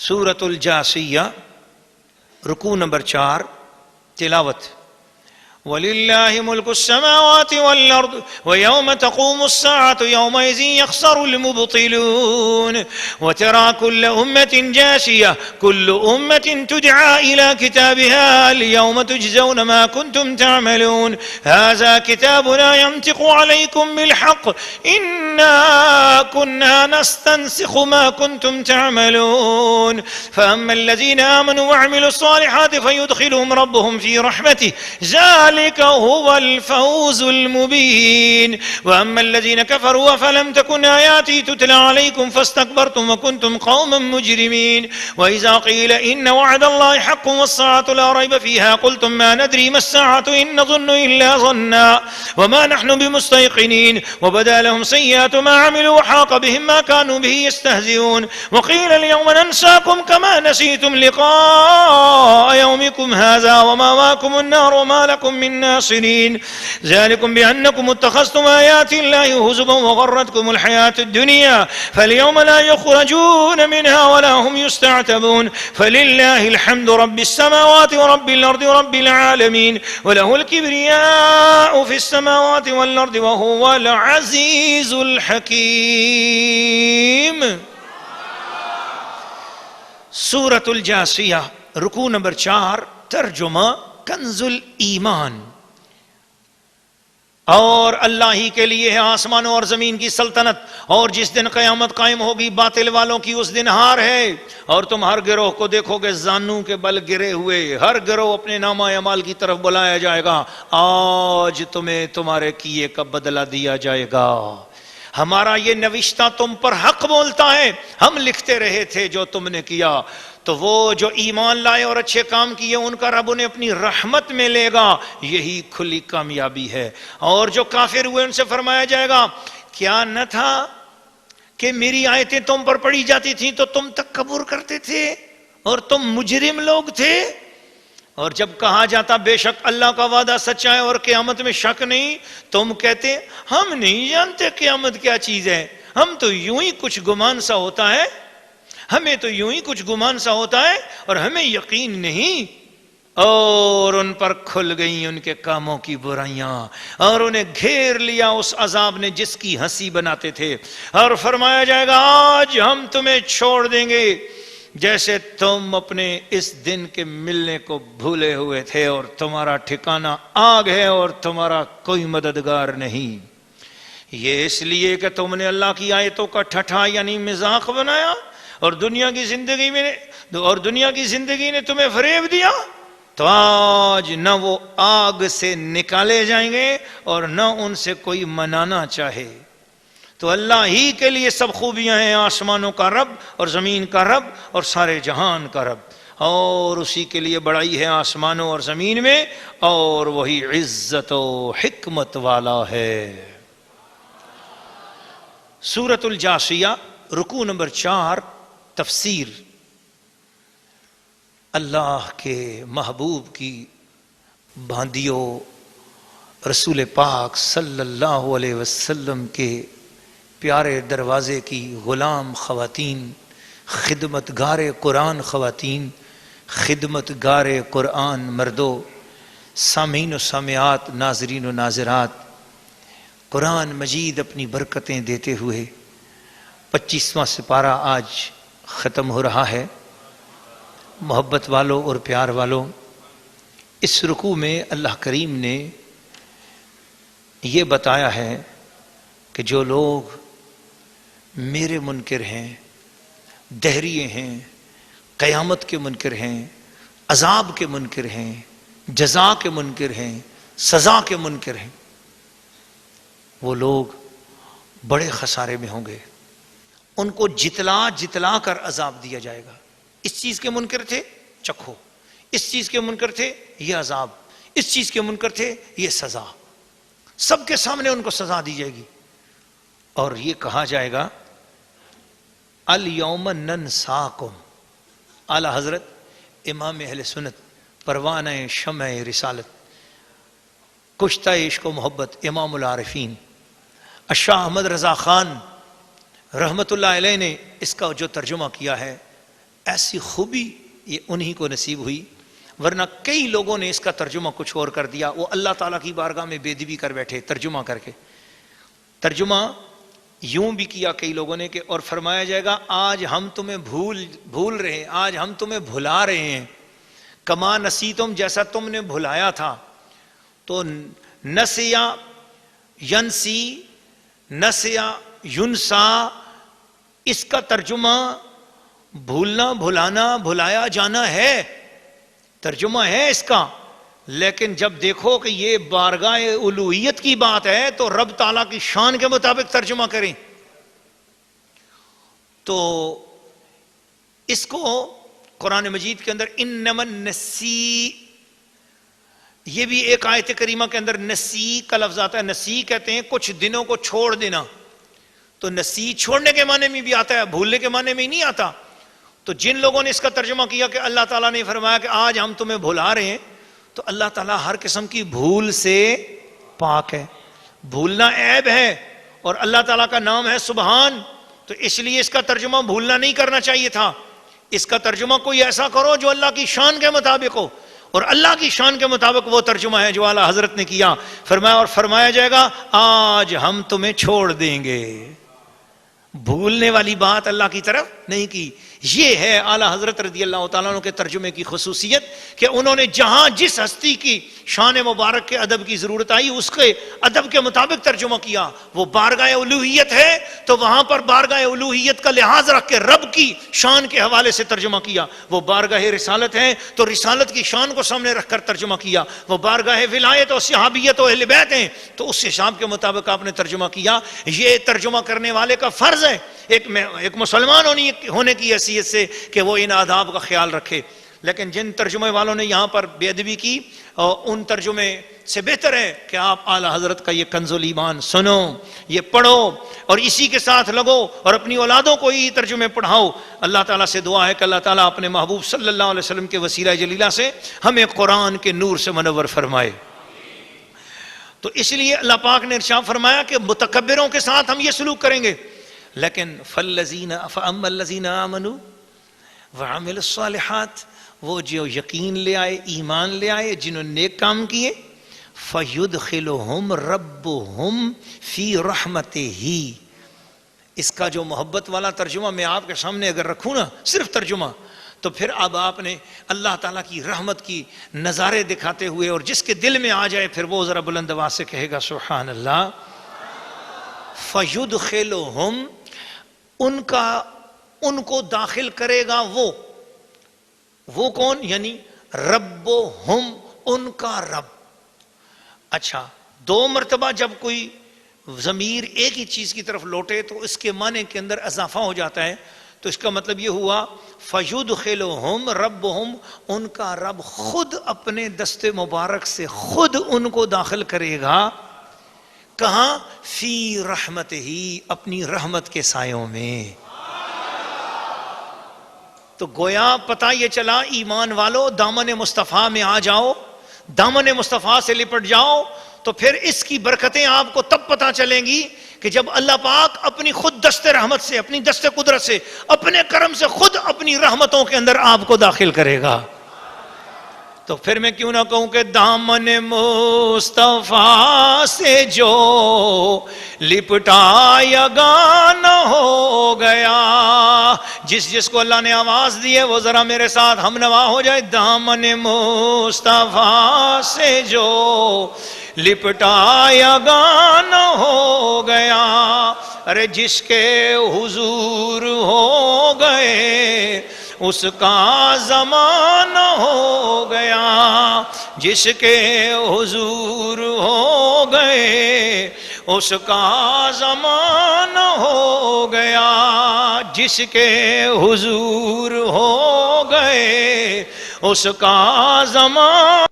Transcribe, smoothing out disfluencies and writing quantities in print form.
سورۃ الجاثیہ رکوع نمبر 4 تلاوت وَلِلَّهِ مُلْكُ السَّمَاوَاتِ وَالْأَرْضِ وَيَوْمَ تَقُومُ السَّاعَةُ يَوْمَئِذٍ يَخْسَرُ الْمُبْطِلُونَ وَتَرَى كُلَّ أُمَّةٍ جَاثِيَةً كُلُّ أُمَّةٍ تُدْعَى إِلَى كِتَابِهَا الْيَوْمَ تُجْزَوْنَ مَا كُنتُمْ تَعْمَلُونَ هَذَا كِتَابُنَا يَنطِقُ عَلَيْكُمْ بِالْحَقِّ إِنَّا كُنَّا نَسْتَنسِخُ مَا كُنتُمْ تَعْمَلُونَ فَأَمَّا الَّذِينَ آمَنُوا وَعَمِلُوا الصَّالِحَاتِ فَيُدْخِلُهُمْ رَبُّهُمْ فِي رَحْمَتِهِ ذلك هو الفوز المبين وأما الذين كفروا فلم تكن آياتي تتلى عليكم فاستكبرتم وكنتم قوما مجرمين وإذا قيل إن وعد الله حق والساعة لا ريب فيها قلتم ما ندري ما الساعة إن نظن إلا ظنا وما نحن بمستيقنين وبدا لهم سيئات ما عملوا وحاق بهم ما كانوا به يستهزئون وقيل اليوم ننساكم كما نسيتم لقاء يومكم هذا ومأواكم النار وما لكم من ناصرين ذلكم بأنكم اتخذتم آيات الله هزوا وغرتكم الحياة الدنيا فاليوم لا يخرجون منها ولا هم يستعتبون فلله الحمد رب السماوات ورب الأرض ورب العالمين وله الكبرياء في السماوات والأرض وهو العزيز الحكيم. سورۃ الجاثیہ رکوع نمبر 4 ترجمہ کنز الایمان. اور اللہ ہی کے لیے ہے آسمانوں اور زمین کی سلطنت اور جس دن قیامت قائم ہوگی باطل والوں کی اس دن ہار ہے. اور تم ہر گروہ کو دیکھو گے زانوں کے بل گرے ہوئے، ہر گروہ اپنے نامہ اعمال کی طرف بلایا جائے گا. آج تمہیں تمہارے کیے کا بدلہ دیا جائے گا. ہمارا یہ نوشتہ تم پر حق بولتا ہے، ہم لکھتے رہے تھے جو تم نے کیا. تو وہ جو ایمان لائے اور اچھے کام کیے ان کا رب انہیں اپنی رحمت میں لے گا، یہی کھلی کامیابی ہے. اور جو کافر ہوئے ان سے فرمایا جائے گا کیا نہ تھا کہ میری آیتیں تم پر پڑھی جاتی تھیں تو تم تکبر کرتے تھے اور تم مجرم لوگ تھے. اور جب کہا جاتا بے شک اللہ کا وعدہ سچا ہے اور قیامت میں شک نہیں، تم کہتے ہم نہیں جانتے قیامت کیا چیز ہے، ہم تو یوں ہی کچھ گمان سا ہوتا ہے، ہمیں تو یوں ہی کچھ گمان سا ہوتا ہے اور ہمیں یقین نہیں. اور ان پر کھل گئیں ان کے کاموں کی برائیاں اور انہیں گھیر لیا اس عذاب نے جس کی ہنسی بناتے تھے. اور فرمایا جائے گا آج ہم تمہیں چھوڑ دیں گے جیسے تم اپنے اس دن کے ملنے کو بھولے ہوئے تھے اور تمہارا ٹھکانہ آگ ہے اور تمہارا کوئی مددگار نہیں. یہ اس لیے کہ تم نے اللہ کی آیتوں کا ٹھٹھا یعنی مذاق بنایا اور دنیا کی زندگی نے تمہیں فریب دیا. تو آج نہ وہ آگ سے نکالے جائیں گے اور نہ ان سے کوئی منانا چاہے. تو اللہ ہی کے لیے سب خوبیاں ہیں، آسمانوں کا رب اور زمین کا رب اور سارے جہان کا رب، اور اسی کے لیے بڑائی ہے آسمانوں اور زمین میں، اور وہی عزت و حکمت والا ہے. سورۃ الجاثیہ رکوع نمبر 4 تفسیر. اللہ کے محبوب کی باندیوں رسول پاک صلی اللہ علیہ وسلم کے پیارے دروازے کی غلام خواتین، خدمت گار قرآن خواتین، خدمت گار قرآن مردوں، سامعین و سامعات، ناظرین و ناظرات، قرآن مجید اپنی برکتیں دیتے ہوئے 25واں سپارہ آج ختم ہو رہا ہے. محبت والوں اور پیار والوں، اس رکوع میں اللہ کریم نے یہ بتایا ہے کہ جو لوگ میرے منکر ہیں، دہریے ہیں، قیامت کے منکر ہیں، عذاب کے منکر ہیں، جزا کے منکر ہیں، سزا کے منکر ہیں، وہ لوگ بڑے خسارے میں ہوں گے. ان کو جتلا جتلا کر عذاب دیا جائے گا. اس چیز کے منکر تھے چکھو، اس چیز کے منکر تھے یہ عذاب، اس چیز کے منکر تھے یہ سزا، سب کے سامنے ان کو سزا دی جائے گی. اور یہ کہا جائے گا الیوم ننساکم. اعلی حضرت امام اہل سنت پروانہ شمع رسالت کشتہ عشق و محبت امام العارفین شاہ احمد رضا خان رحمت اللہ علیہ نے اس کا جو ترجمہ کیا ہے ایسی خوبی یہ انہی کو نصیب ہوئی، ورنہ کئی لوگوں نے اس کا ترجمہ کچھ اور کر دیا، وہ اللہ تعالیٰ کی بارگاہ میں بے ادبی کر بیٹھے ترجمہ کر کے۔ ترجمہ یوں بھی کیا کئی لوگوں نے کہ اور فرمایا جائے گا آج ہم تمہیں بھول رہے ہیں، آج ہم تمہیں بھلا رہے ہیں، کما نسیتم جیسا تم نے بھلایا تھا۔ تو نسیا ینسی، نسیا ینسا، اس کا ترجمہ بھولنا، بھلانا، بھلایا جانا ہے، ترجمہ ہے اس کا۔ لیکن جب دیکھو کہ یہ بارگاہ الوہیت کی بات ہے تو رب تعالیٰ کی شان کے مطابق ترجمہ کریں۔ تو اس کو قرآن مجید کے اندر انما النسی، یہ بھی ایک آیت کریمہ کے اندر نسی کا لفظ آتا ہے۔ نسی کہتے ہیں کچھ دنوں کو چھوڑ دینا، تو نسی چھوڑنے کے معنی میں بھی آتا ہے، بھولنے کے معنی میں ہی نہیں آتا۔ تو جن لوگوں نے اس کا ترجمہ کیا کہ اللہ تعالیٰ نے فرمایا کہ آج ہم تمہیں بھلا رہے ہیں، تو اللہ تعالیٰ ہر قسم کی بھول سے پاک ہے، بھولنا عیب ہے، اور اللہ تعالیٰ کا نام ہے سبحان، تو اس لیے اس کا ترجمہ بھولنا نہیں کرنا چاہیے تھا۔ اس کا ترجمہ کوئی ایسا کرو جو اللہ کی شان کے مطابق ہو، اور اللہ کی شان کے مطابق وہ ترجمہ ہے جو اعلیٰ حضرت نے کیا۔ فرمایا اور فرمایا جائے گا آج ہم تمہیں چھوڑ دیں گے، بھولنے والی بات اللہ کی طرف نہیں کی۔ یہ ہے اعلیٰ حضرت رضی اللہ تعالیٰ عنہ کے ترجمے کی خصوصیت کہ انہوں نے جہاں جس ہستی کی شان مبارک کے ادب کی ضرورت آئی اس کے ادب کے مطابق ترجمہ کیا۔ وہ بارگاہ الوہیت ہے تو وہاں پر بارگاہ الوہیت کا لحاظ رکھ کے رب کی شان کے حوالے سے ترجمہ کیا۔ وہ بارگاہ رسالت ہے تو رسالت کی شان کو سامنے رکھ کر ترجمہ کیا۔ وہ بارگاہ ولایت اور صحابیت و اہل بیت ہیں تو اس حساب کے مطابق آپ نے ترجمہ کیا۔ یہ ترجمہ کرنے والے کا فرض ہے ایک مسلمان ہونے کی حیثیت سے کہ وہ ان آداب کا خیال رکھے۔ لیکن جن ترجمے والوں نے یہاں پر بے ادبی کی، ان ترجمے سے بہتر ہے کہ آپ اعلیٰ حضرت کا یہ کنز الایمان سنو، یہ پڑھو اور اسی کے ساتھ لگو اور اپنی اولادوں کو یہ ترجمے پڑھاؤ۔ اللہ تعالیٰ سے دعا ہے کہ اللہ تعالیٰ اپنے محبوب صلی اللہ علیہ وسلم کے وسیلہ جلیلہ سے ہمیں قرآن کے نور سے منور فرمائے۔ تو اس لیے اللہ پاک نے ارشاد فرمایا کہ متکبروں کے ساتھ ہم یہ سلوک کریں گے، لیکن فَأَمَّا الَّذِينَ آمَنُوا وَعَمِلُوا الصَّالِحَاتِ، وہ جو یقین لے آئے، ایمان لے آئے، جنہوں نے نیک کام کیے، فَيُدْخِلُهُمْ رَبُّهُمْ فِي رَحْمَتِهِ۔ اس کا جو محبت والا ترجمہ میں آپ کے سامنے اگر رکھوں نا، صرف ترجمہ، تو پھر اب آپ نے اللہ تعالیٰ کی رحمت کی نظارے دکھاتے ہوئے، اور جس کے دل میں آ جائے پھر وہ ذرا بلند آواز سے کہے گا سبحان اللہ۔ فَيُدْخِلُهُمْ، ان کو داخل کرے گا وہ کون؟ یعنی ربہم، ان کا رب۔ اچھا، دو مرتبہ جب کوئی ضمیر ایک ہی چیز کی طرف لوٹے تو اس کے معنی کے اندر اضافہ ہو جاتا ہے، تو اس کا مطلب یہ ہوا فَيُدْخِلُهُمْ رَبُّهُمْ، ان کا رب خود اپنے دست مبارک سے خود ان کو داخل کرے گا۔ کہاں؟ فی رحمتہ، اپنی رحمت کے سایوں میں۔ تو گویا پتہ یہ چلا ایمان والو، دامن مصطفیٰ میں آ جاؤ، دامن مصطفیٰ سے لپٹ جاؤ، تو پھر اس کی برکتیں آپ کو تب پتہ چلیں گی کہ جب اللہ پاک اپنی خود دست رحمت سے، اپنی دست قدرت سے، اپنے کرم سے خود اپنی رحمتوں کے اندر آپ کو داخل کرے گا۔ تو پھر میں کیوں نہ کہوں کہ دامن مصطفیٰ سے جو لپٹا یگانہ ہو گیا، جس کو اللہ نے آواز دی ہے وہ ذرا میرے ساتھ ہم نوا ہو جائے۔ دامن مصطفیٰ سے جو لپٹا یگانہ ہو گیا، ارے جس کے حضور ہو گئے اس کا زمانہ ہو گیا، جس کے حضور ہو گئے اس کا زمانہ ہو گیا، جس کے حضور ہو گئے اس کا زمانہ